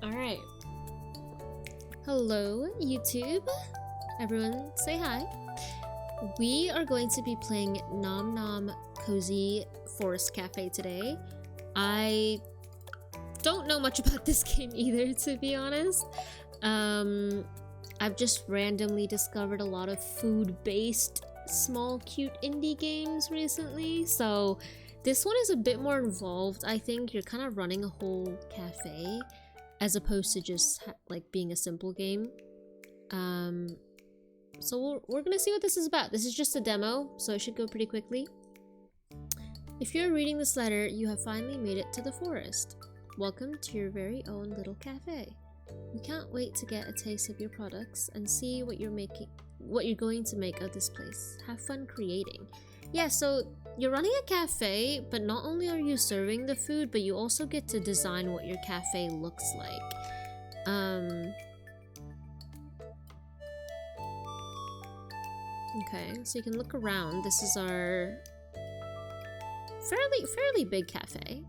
Alright. Hello, YouTube. Everyone say hi. We are going to be playing Nom Nom Cozy Forest Café today. I don't know much about this game either, to be honest. I've just randomly discovered a lot of food-based small cute indie games recently, so this one is a bit more involved. I think you're kind of running a whole cafe as opposed to just like being a simple game. So we're gonna see what this is about. This is just a demo, so it should go pretty quickly. If you're reading this letter, you have finally made it to the forest. Welcome to your very own little cafe. We can't wait to get a taste of your products and see what you're going to make of this place. Have fun creating. Yeah, so you're running a cafe, but not only are you serving the food, but you also get to design what your cafe looks like. Okay, so you can look around. This is our fairly big cafe.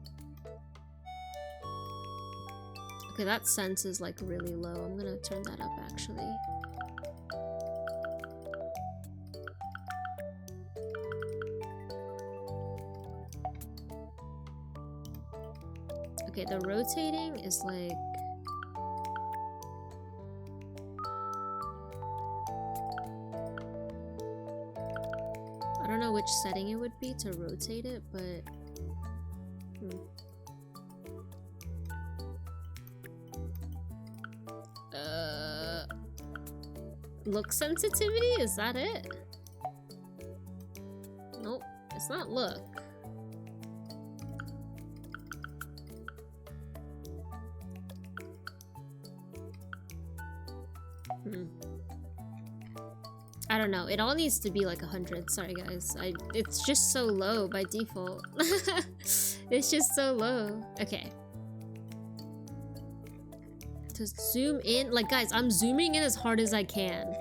Okay, that sense is like really low. I'm gonna turn that up actually. Okay, the rotating is like... I don't know which setting it would be to rotate it, but... Look sensitivity? Is that it? Nope, it's not look. I don't know. It all needs to be like 100. Sorry guys. It's just so low by default. It's just so low. Okay. To zoom in, like guys, I'm zooming in as hard as I can.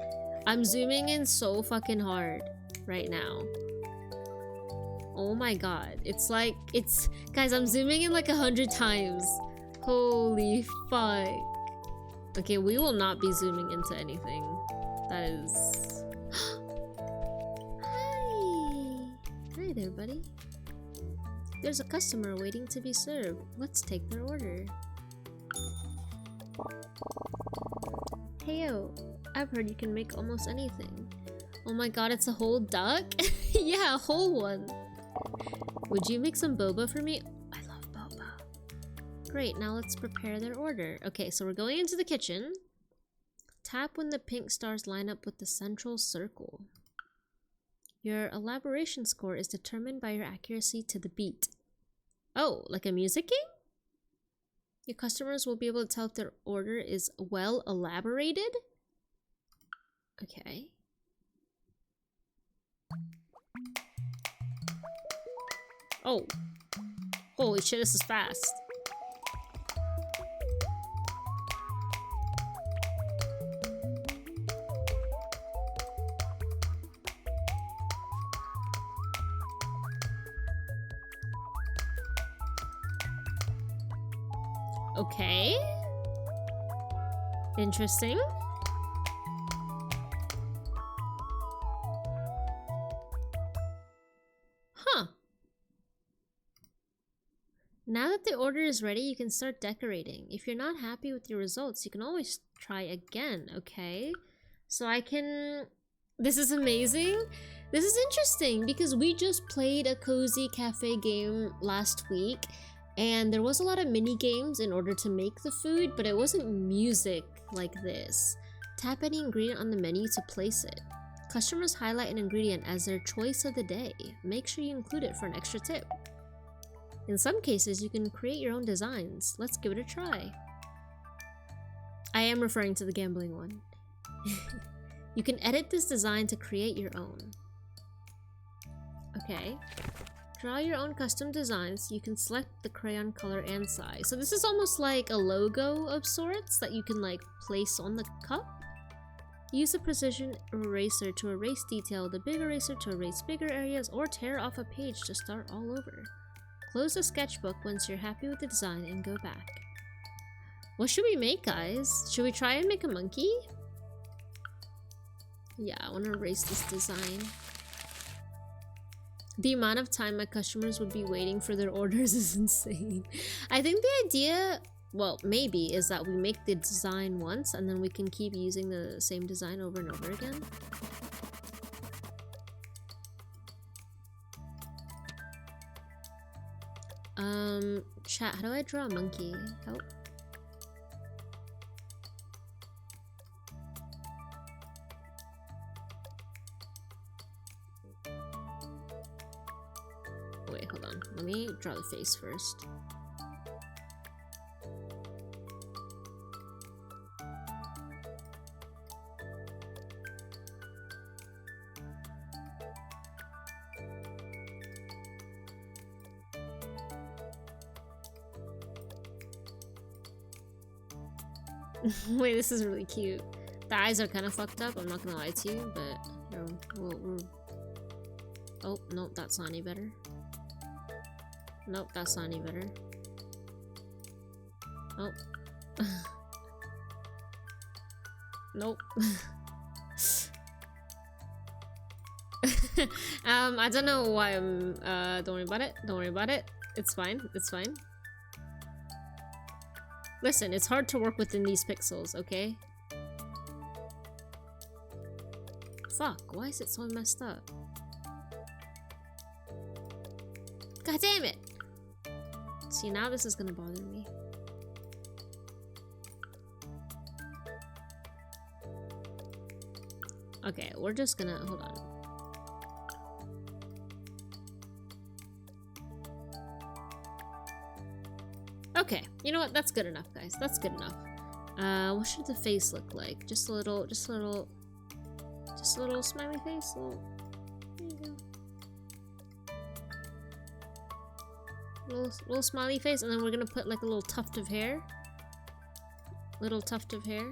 I'm zooming in so fucking hard right now. Oh my god. It's like, guys, I'm zooming in like 100 times. Holy fuck. Okay, we will not be zooming into anything. That is... Hi! Hi there, buddy. There's a customer waiting to be served. Let's take their order. Heyo, I've heard you can make almost anything. Oh my god, it's a whole duck? Yeah, a whole one. Would you make some boba for me? I love boba. Great, now let's prepare their order. Okay, so we're going into the kitchen. Tap when the pink stars line up with the central circle. Your elaboration score is determined by your accuracy to the beat. Oh, like a music game? Your customers will be able to tell if their order is well elaborated? Okay. Oh. Holy shit, this is fast. Okay. Interesting. Huh. Now that the order is ready, you can start decorating. If you're not happy with your results, you can always try again, okay? So I can... This is amazing. This is interesting because we just played a cozy cafe game last week. And there was a lot of mini games in order to make the food, but it wasn't music like this. Tap any ingredient on the menu to place it. Customers highlight an ingredient as their choice of the day. Make sure you include it for an extra tip. In some cases, you can create your own designs. Let's give it a try. I am referring to the gambling one. You can edit this design to create your own. Okay. Draw your own custom designs. You can select the crayon color and size. So this is almost like a logo of sorts that you can like place on the cup. Use a precision eraser to erase detail, the big eraser to erase bigger areas, or tear off a page to start all over. Close the sketchbook once you're happy with the design and go back. What should we make, guys? Should we try and make a monkey? Yeah, I want to erase this design. The amount of time my customers would be waiting for their orders is insane. I think the idea, well, maybe, is that we make the design once and then we can keep using the same design over and over again. Chat, how do I draw a monkey? Help. Wait, hold on. Let me draw the face first. Wait, this is really cute. The eyes are kind of fucked up, I'm not gonna lie to you, but you know, oh, nope, that's not any better. Nope, that's not any better. Nope. Nope. I don't know why I'm, don't worry about it, don't worry about it. It's fine, it's fine. Listen, it's hard to work within these pixels, okay? Fuck, why is it so messed up? God damn it! See, now this is gonna bother me. Okay, we're just gonna, hold on. Okay, you know what? That's good enough, guys. That's good enough. What should the face look like? Just a little smiley face. There you go. Little smiley face, and then we're gonna put like a little tuft of hair. Little tuft of hair.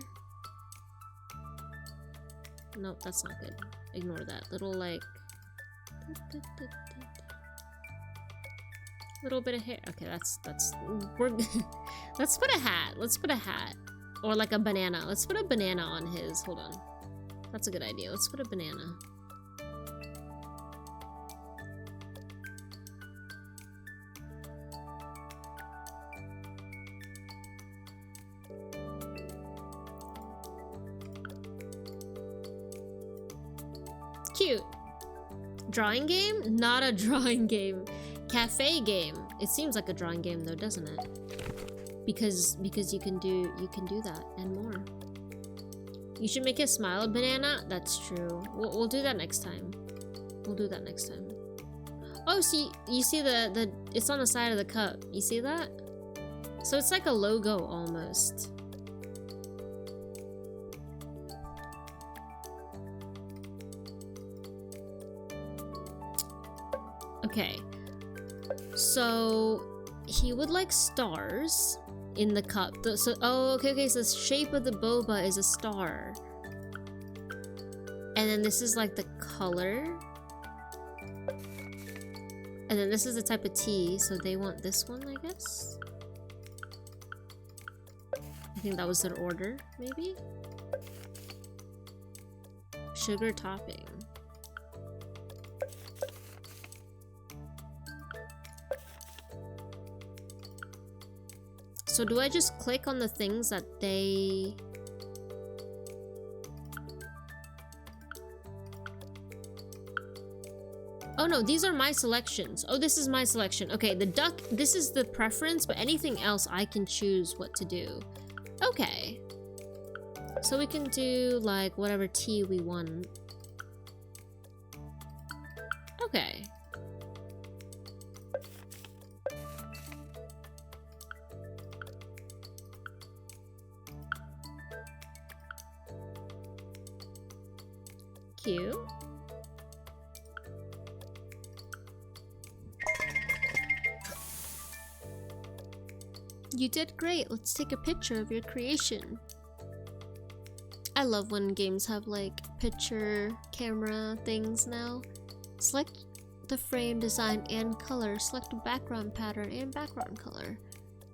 Nope, that's not good. Ignore that. Little like. Little bit of hair. Okay, we're let's put a hat. Let's put a hat. Or like a banana. Let's put a banana on his. Hold on. That's a good idea. Let's put a banana. Cute. Drawing game? Not a drawing game. Cafe game. It seems like a drawing game though, doesn't it? Because you can do that and more. You should make a smile banana. That's true. We'll do that next time. We'll do that next time. Oh, see, you see the it's on the side of the cup. You see that? So it's like a logo almost. Okay. So he would like stars in the cup. Oh, okay, so the shape of the boba is a star. And then this is like the color. And then this is the type of tea, so they want this one, I guess. I think that was their order, maybe? Sugar topping. So do I just click on the things that they... Oh no, these are my selections. Oh, this is my selection. Okay, the duck, this is the preference, but anything else I can choose what to do. Okay. So we can do like whatever tea we want. Okay. Cute. You did great. Let's take a picture of your creation. I love when games have like picture camera things now. Select the frame, design, and color. Select background pattern and background color.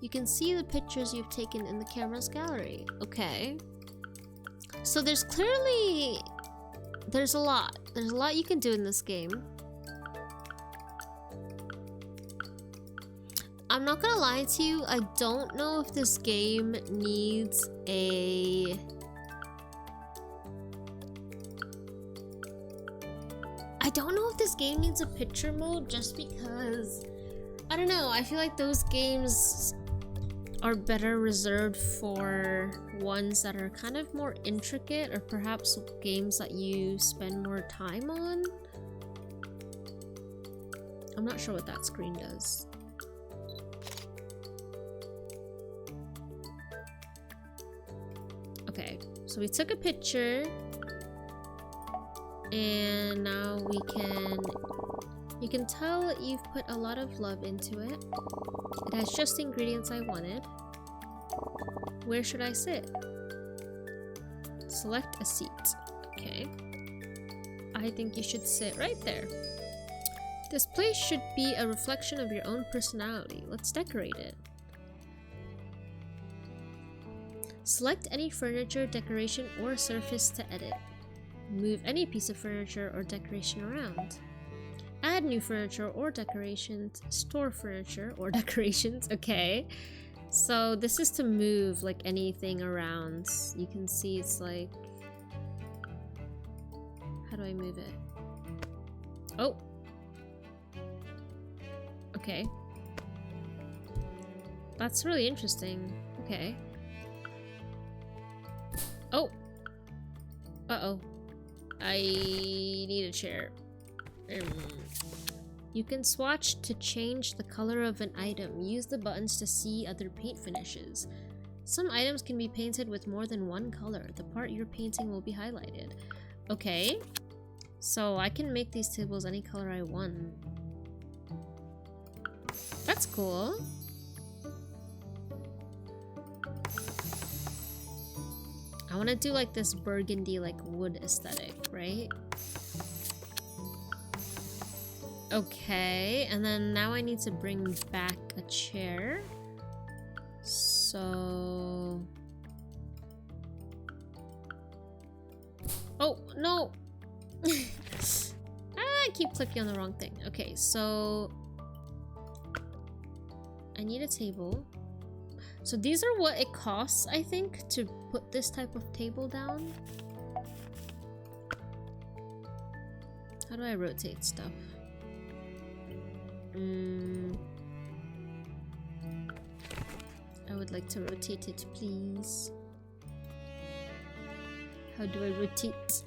You can see the pictures you've taken in the camera's gallery. Okay. So there's clearly... There's a lot you can do in this game. I'm not gonna lie to you, I don't know if this game needs a... I don't know if this game needs a picture mode just because... I don't know, I feel like those games are better reserved for ones that are kind of more intricate, or perhaps games that you spend more time on. I'm not sure what that screen does. Okay, so we took a picture and now you can tell that you've put a lot of love into it. It has just the ingredients I wanted. Where should I sit? Select a seat. Okay. I think you should sit right there. This place should be a reflection of your own personality. Let's decorate it. Select any furniture, decoration, or surface to edit. Move any piece of furniture or decoration around. Add new furniture or decorations. Store furniture or decorations. Okay. So this is to move like anything around. You can see it's like... How do I move it? Oh! Okay. That's really interesting. Okay. Oh! Uh-oh. I need a chair. You can swatch to change the color of an item. Use the buttons to see other paint finishes. Some items can be painted with more than one color. The part you're painting will be highlighted. Okay. So I can make these tables any color I want. That's cool. I want to do like this burgundy like wood aesthetic, right? Okay, and then now I need to bring back a chair. So... Oh, no! I keep clicking on the wrong thing. Okay, so... I need a table. So these are what it costs, I think, to put this type of table down. How do I rotate stuff? I would like to rotate it, please. How do I rotate?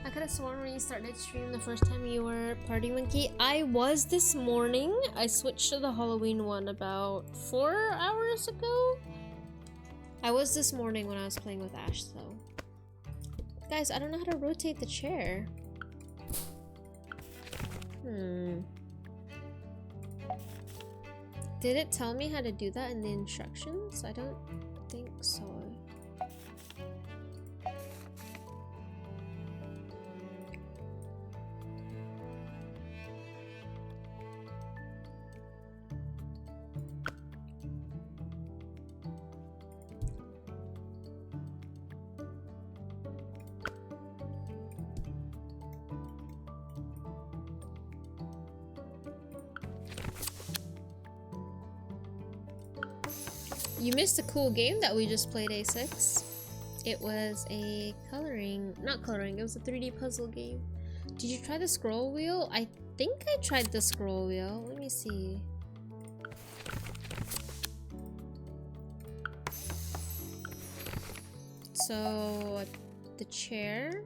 I could have sworn when you started stream the first time you were Party Monkey. I was this morning. I switched to the Halloween one about 4 hours ago. I was this morning when I was playing with Ash though. Guys, I don't know how to rotate the chair. Did it tell me how to do that in the instructions? I don't think so. You missed a cool game that we just played, A6. It was a not coloring, it was a 3D puzzle game. Did you try the scroll wheel? I think I tried the scroll wheel. Let me see. So, the chair?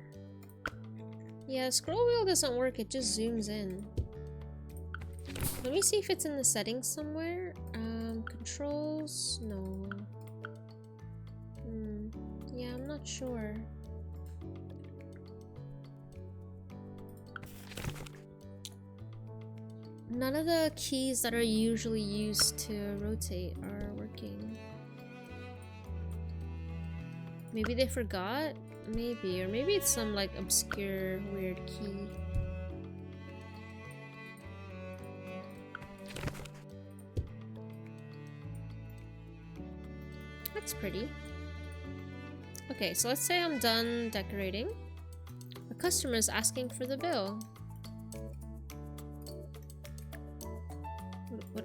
Yeah, scroll wheel doesn't work, it just zooms in. Let me see if it's in the settings somewhere. Controls? No. Yeah, I'm not sure. None of the keys that are usually used to rotate are working. Maybe they forgot? Maybe. Or maybe it's some like obscure weird key. That's pretty. Okay, so let's say I'm done decorating. The customer is asking for the bill.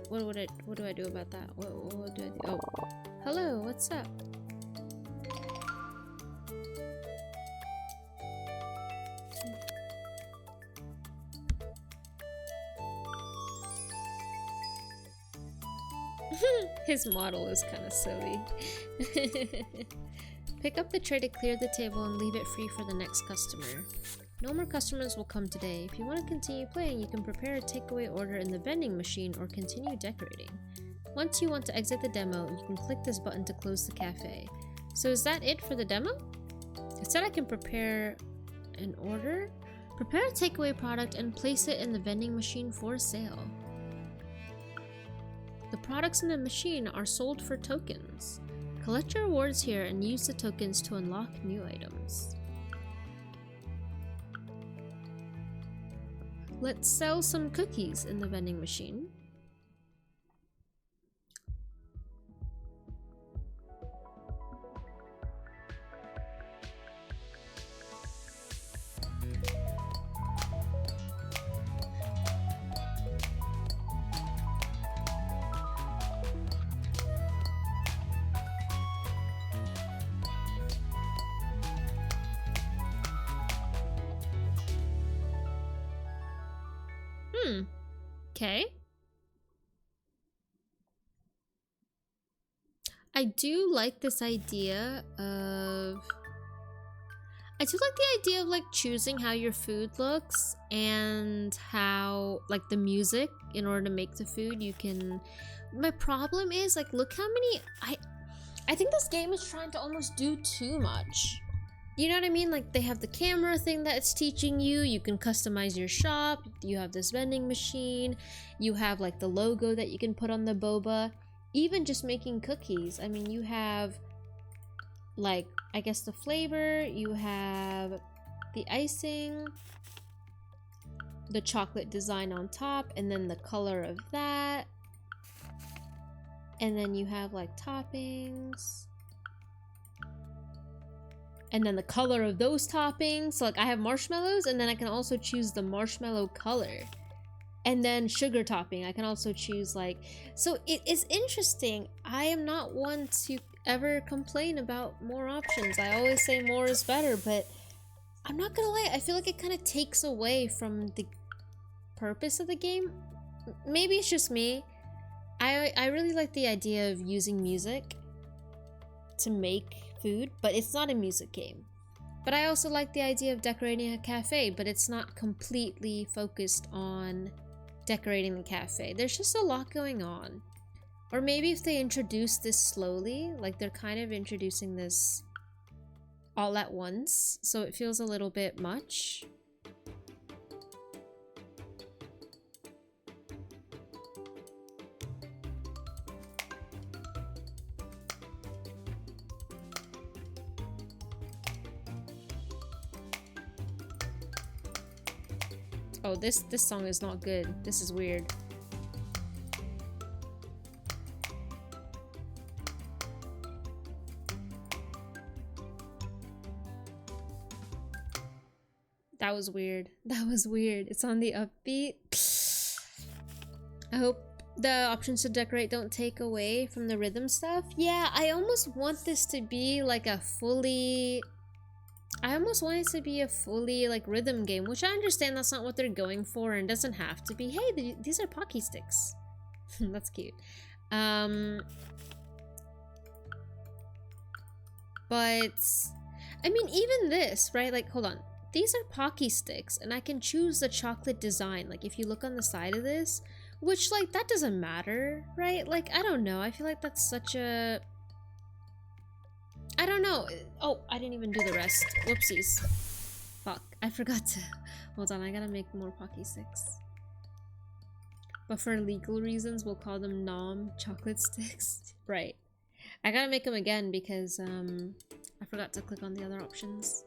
What do I do about that? What do I do? Oh, hello, what's up? His model is kind of silly. Pick up the tray to clear the table and leave it free for the next customer. No more customers will come today. If you want to continue playing, you can prepare a takeaway order in the vending machine or continue decorating. Once you want to exit the demo, you can click this button to close the cafe. So is that it for the demo? It said I can prepare an order? Prepare a takeaway product and place it in the vending machine for sale. The products in the machine are sold for tokens. Collect your rewards here and use the tokens to unlock new items. Let's sell some cookies in the vending machine. Okay. I do like this idea of... I do like the idea of like choosing how your food looks and how like the music in order to make the food you can... My problem is like look how many... I think this game is trying to almost do too much. You know what I mean? Like they have the camera thing that it's teaching you. You can customize your shop. You have this vending machine. You have like the logo that you can put on the boba. Even just making cookies. I mean, you have like, I guess the flavor. You have the icing. The chocolate design on top. And then the color of that. And then you have like toppings. And then the color of those toppings. So like I have marshmallows and then I can also choose the marshmallow color. And then sugar topping. I can also choose like... So it is interesting. I am not one to ever complain about more options. I always say more is better, but I'm not gonna lie. I feel like it kind of takes away from the purpose of the game. Maybe it's just me. I really like the idea of using music to make food, but it's not a music game. But I also like the idea of decorating a cafe, but it's not completely focused on decorating the cafe. There's just a lot going on. Or maybe if they introduce this slowly, like they're kind of introducing this all at once, so it feels a little bit much. Oh, this song is not good. This is weird. That was weird. That was weird. It's on the upbeat. I hope the options to decorate don't take away from the rhythm stuff. Yeah, I almost want this to be like a fully... I almost want it to be a fully like rhythm game, which I understand that's not what they're going for and doesn't have to be. Hey, these are Pocky Sticks. That's cute. But I mean, even this, right? Like, hold on. These are Pocky Sticks and I can choose the chocolate design. Like if you look on the side of this, which like that doesn't matter, right? Like, I don't know. I feel like that's such a... I don't know. Oh, I didn't even do the rest. Whoopsies. Fuck. I forgot to... Hold on, I gotta make more Pocky Sticks. But for legal reasons, we'll call them Nom chocolate sticks. Right. I gotta make them again because, I forgot to click on the other options.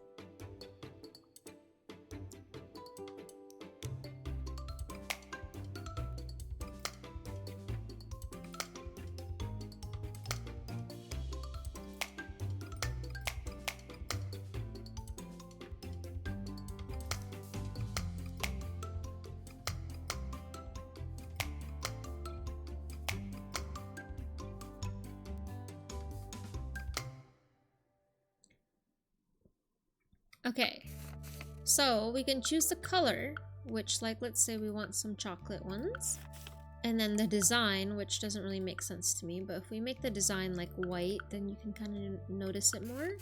Okay, so we can choose the color, which, like, let's say we want some chocolate ones. And then the design, which doesn't really make sense to me, but if we make the design like white, then you can kind of notice it more.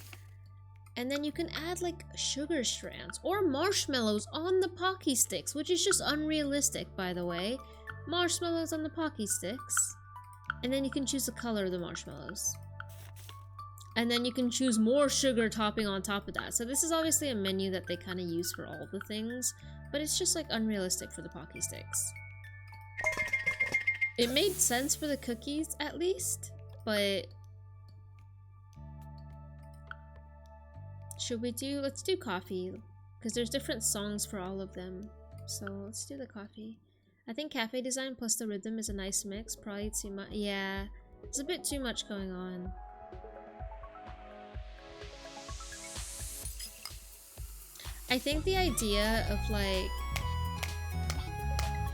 And then you can add like sugar strands or marshmallows on the Pocky Sticks, which is just unrealistic, by the way. Marshmallows on the Pocky Sticks. And then you can choose the color of the marshmallows. And then you can choose more sugar topping on top of that. So this is obviously a menu that they kind of use for all the things, but it's just like unrealistic for the Pocky Sticks. It made sense for the cookies at least, but should we do, let's do coffee, because there's different songs for all of them. So let's do the coffee. I think cafe design plus the rhythm is a nice mix. Probably too much. Yeah, it's a bit too much going on. I think the idea of like,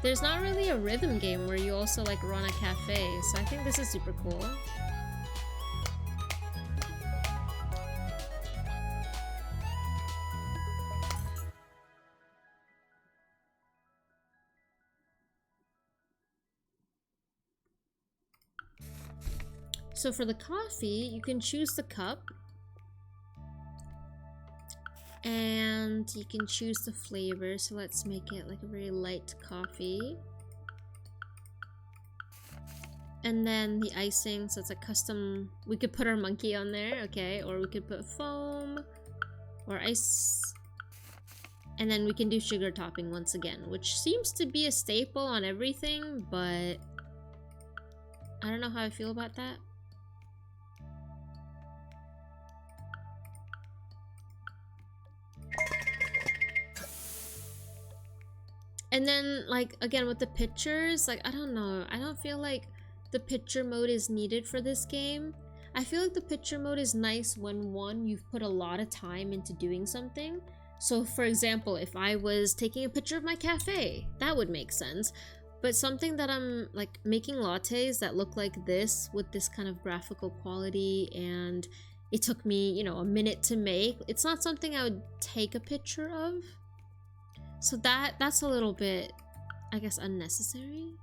there's not really a rhythm game where you also like run a cafe, so I think this is super cool. So for the coffee, you can choose the cup. And you can choose the flavor, so let's make it like a very light coffee. And then the icing, so it's a custom, we could put our monkey on there, okay, or we could put foam or ice. And then we can do sugar topping once again, which seems to be a staple on everything, but I don't know how I feel about that. And then, like, again, with the pictures, like, I don't know. I don't feel like the picture mode is needed for this game. I feel like the picture mode is nice when, one, you've put a lot of time into doing something. So, for example, if I was taking a picture of my cafe, that would make sense. But something that I'm, like, making lattes that look like this with this kind of graphical quality, and it took me, you know, a minute to make, it's not something I would take a picture of. So that's a little bit, I guess, unnecessary.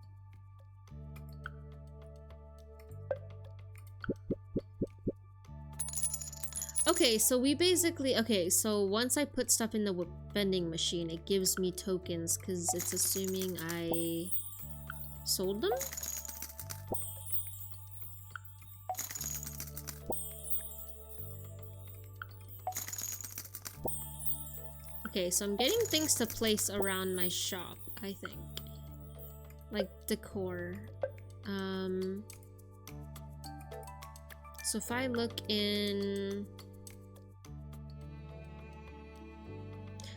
Okay, so we basically, okay, so once I put stuff in the vending machine, it gives me tokens because it's assuming I sold them? Okay, so I'm getting things to place around my shop, I think. Like decor. So if I look in...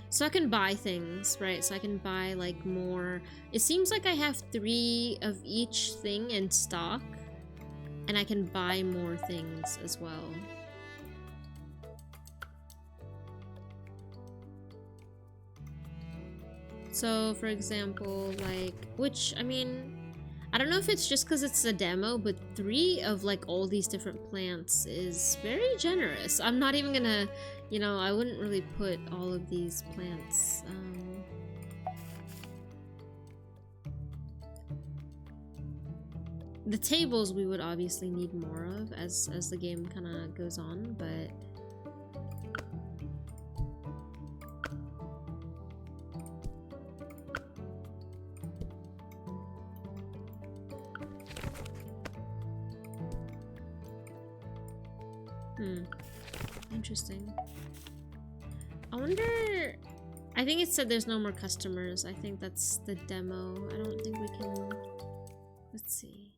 So I can buy things, right? So I can buy like more... It seems like I have 3 of each thing in stock. And I can buy more things as well. So, for example, like, which, I mean, I don't know if it's just because it's a demo, but 3 of, like, all these different plants is very generous. I'm not even gonna, you know, I wouldn't really put all of these plants, the tables we would obviously need more of as the game kind of goes on, but... Interesting. I wonder... I think it said there's no more customers. I think that's the demo. I don't think we can... Let's see.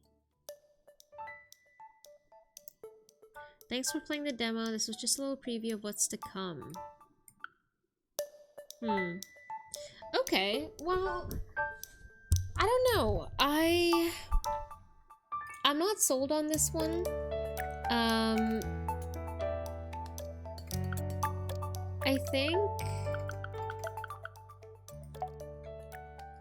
Thanks for playing the demo. This was just a little preview of what's to come. Okay, well, I don't know. I'm not sold on this one. I think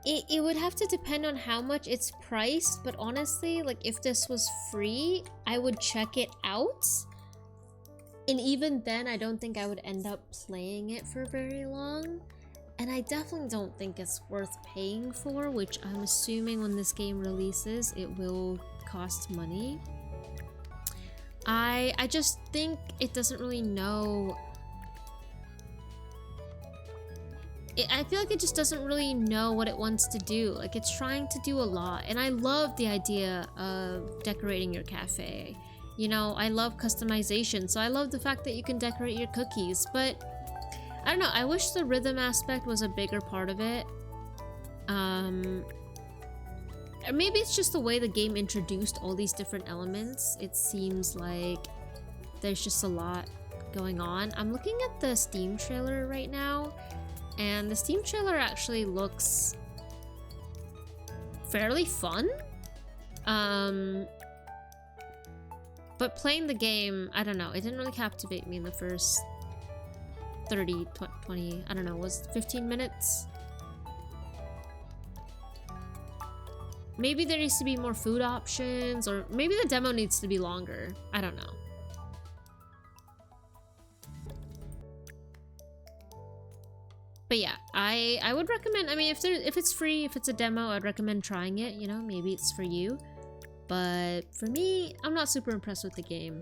it would have to depend on how much it's priced, but honestly, like if this was free, I would check it out. And even then, I don't think I would end up playing it for very long. And I definitely don't think it's worth paying for, which I'm assuming when this game releases, it will cost money. I just think it doesn't really know. I feel like it just doesn't really know what it wants to do. Like, it's trying to do a lot. And I love the idea of decorating your cafe. You know, I love customization, so I love the fact that you can decorate your cookies, but I don't know, I wish the rhythm aspect was a bigger part of it. Or maybe it's just the way the game introduced all these different elements. It seems like there's just a lot going on. I'm looking at the Steam trailer right now, and the Steam trailer actually looks fairly fun. But playing the game, I don't know, it didn't really captivate me in the first 30, 20, I don't know, was it 15 minutes? Maybe there needs to be more food options, or maybe the demo needs to be longer. I don't know. But yeah, I would recommend, I mean, if it's free, if it's a demo, I'd recommend trying it, you know, maybe it's for you. But for me, I'm not super impressed with the game.